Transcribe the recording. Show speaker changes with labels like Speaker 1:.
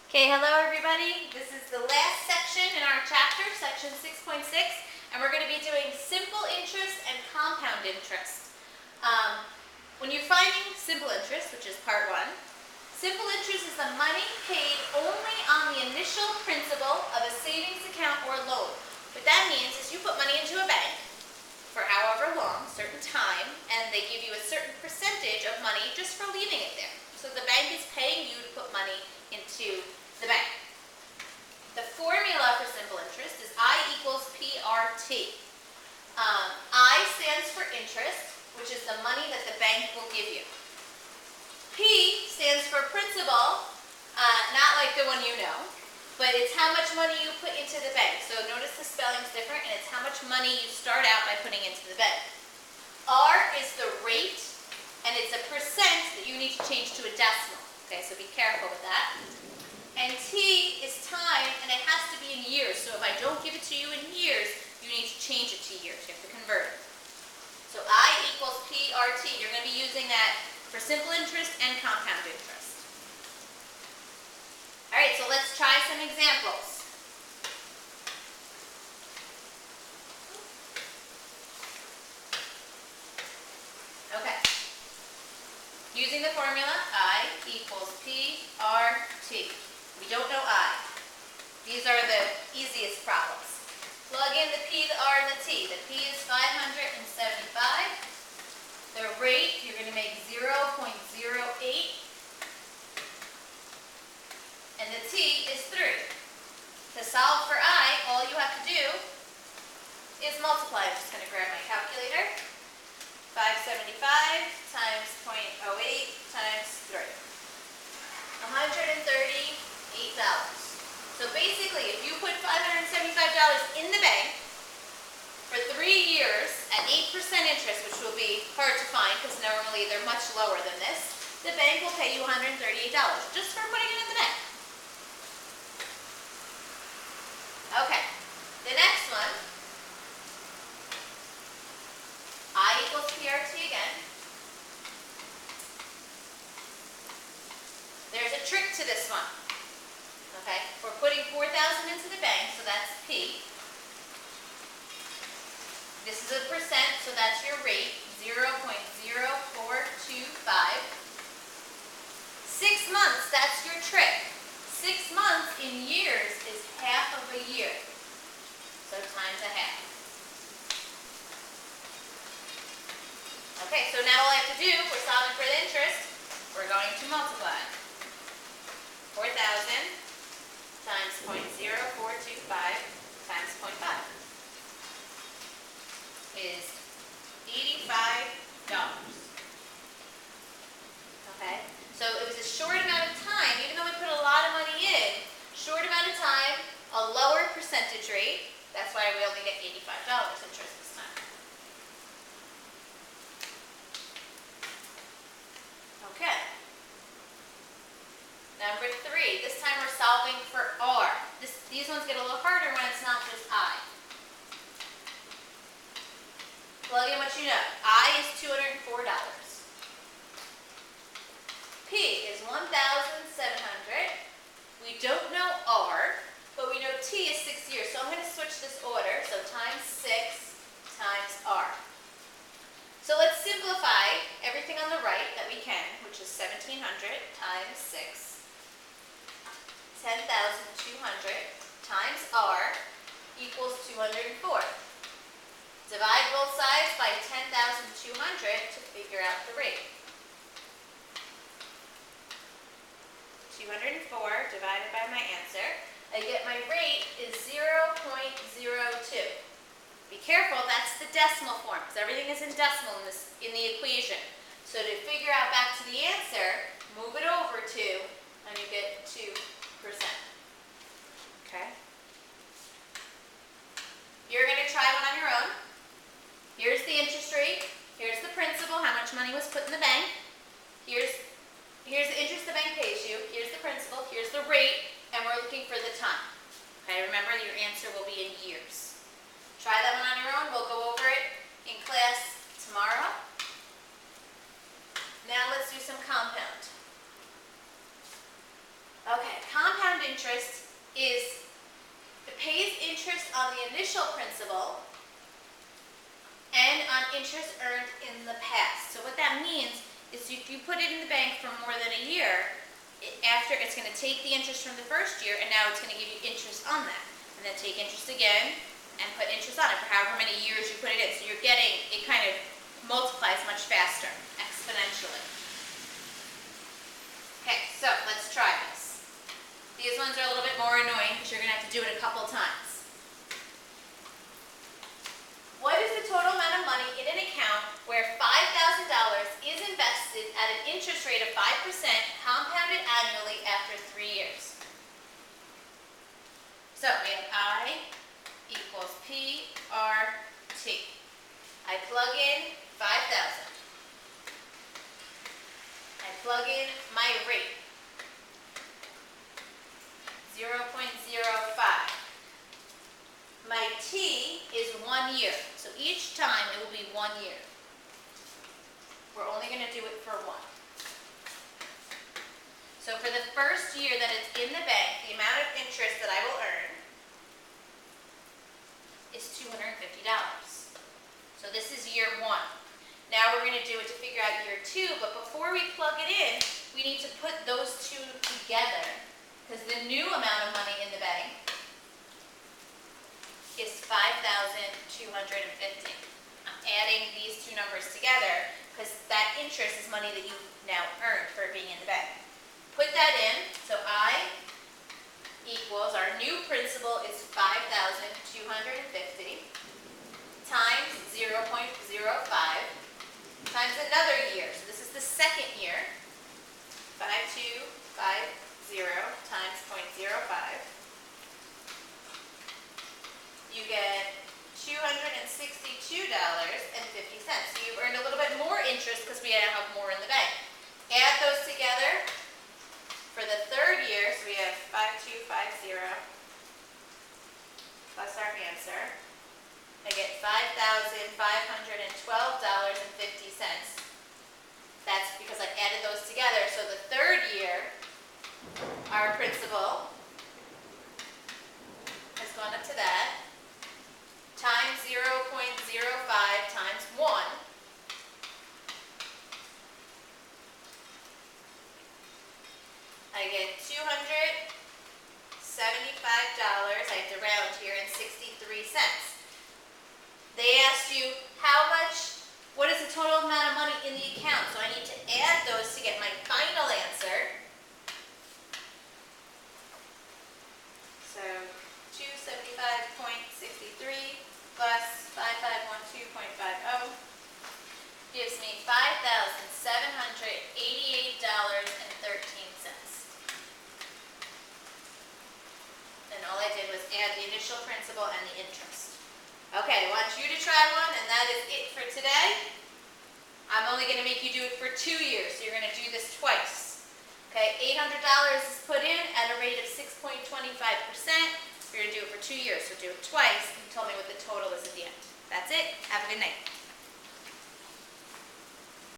Speaker 1: Okay, hello everybody. This is the last section in our chapter, section 6.6, and we're going to be doing simple interest and compound interest. When you're finding simple interest, which is part 1, simple interest is the money paid only on the initial principal of a savings account or loan. What that means is you put money into a bank for however long, certain time, and they give you a certain percentage of money just for leaving it there. So the bank is paying you to put money into the bank. The formula for simple interest is I equals PRT. I stands for interest, which is the money that the bank will give you. P stands for principal, not like the one you know, but it's how much money you put into the bank. So notice the spelling's different, and it's how much money you start out by putting into the bank. R is the rate, and it's a percent that you need to change to a decimal. Okay, so be careful with that. And T is time, and it has to be in years. So if I don't give it to you in years, you need to change it to years. You have to convert it. So I equals PRT. You're going to be using that for simple interest and compound interest. All right, so let's try some examples. Okay. Using the formula, I equals PRT. We don't know I. These are the easiest problems. Plug in the P, the R, and the T. The P is 575. The rate, you're going to make 0.08. And the T is 3. To solve for I, all you have to do is multiply. I'm just going to grab my calculator. 575 times 0.08 times 3. $138. So basically, if you put $575 in the bank for 3 years at 8% interest, which will be hard to find because normally they're much lower than this, the bank will pay you $138 just for putting it in the bank. Okay, the next one, I equals PRT again. There's a trick to this one. Okay, we're putting 4,000 into the bank, so that's P. This is a percent, so that's your rate, 0.0425. 6 months, that's your trick. 6 months in years is half of a year, so times a half. Okay, so now all I have to do, we're solving for the interest, we're going to multiply. 4,000 times 0.0425 times 0.5 is $85. Okay, so it was a short amount of time, even though we put a lot of money in, short amount of time, a lower percentage rate, that's why we only get $85 interest this time. Okay. Number 3, this time we're solving for R. These ones get a little harder when it's not just I. Plug in what you know. I is $204. P is 1,700. We don't know R, but we know T is 6 years. So I'm going to switch this order. So times 6 times R. So let's simplify everything on the right that we can, which is 1,700 times 6. 10,200 times R equals 204. Divide both sides by 10,200 to figure out the rate. 204 divided by my answer. I get my rate is 0.02. Be careful, that's the decimal form, because everything is in decimal in the equation. So to figure out back to the answer, move it over 2, and you get 2%. Okay? You're going to try one on your own. Here's the interest rate. Here's the principal, how much money was put in the bank. Here's the interest the bank pays you. Here's the principal. Here's the rate, and we're looking for the time. Okay? Remember, your answer will be in years. Try that one on your own. We'll go over it in class tomorrow. Now let's do some compound. interest is it pays interest on the initial principal and on interest earned in the past. So what that means is if you put it in the bank for more than a year, after it's going to take the interest from the first year and now it's going to give you interest on that. And then take interest again and put interest on it for however many years you put it in. So you're getting, it kind of multiplies much faster, exponentially. Okay, so let's try this. These ones are a little bit more annoying because you're going to have to do it a couple times. What is the total amount of money in an account where $5,000 is invested at an interest rate of 5% compounded annually after 3 years? So we have I equals PRT. I plug in 5,000. I plug in my rate, 0.05. My T is 1 year, so each time it will be 1 year. We're only going to do it for 1. So for the first year that it's in the bank, the amount of interest that I will earn is $250. So this is year 1. Now we're going to do it to figure out year 2, but before we plug it in, we need to put those two together because the new amount of money in the bank is $5,250. I'm adding these two numbers together because that interest is money that you've now earned for being in the bank. Put that in, so I equals, our new principal is $5,250 times 0.05 times another year. So this is the second year, 5250 times 0.05. You get $262.50. So you've earned a little bit more interest because we now have more in the bank. Add those together for the third year, so we have 5250 plus our answer. I get $5,512.50. That's because I added those together. So the third year, our principal has gone up to that, times 0.05 times 1. I get $275, I have to round here, and 63 cents. They asked you what is the total amount of money in the account? So I need to add those to get my final answer. So 275.63 plus 5512.50 gives me $5,788.13. And all I did was add the initial principal and the interest. Okay, I want you to try one, and that is it for today. I'm only going to make you do it for 2 years, so you're going to do this twice. Okay, $800 is put in at a rate of 6.25%. You're going to do it for 2 years, so do it twice, and tell me what the total is at the end. That's it. Have a good night.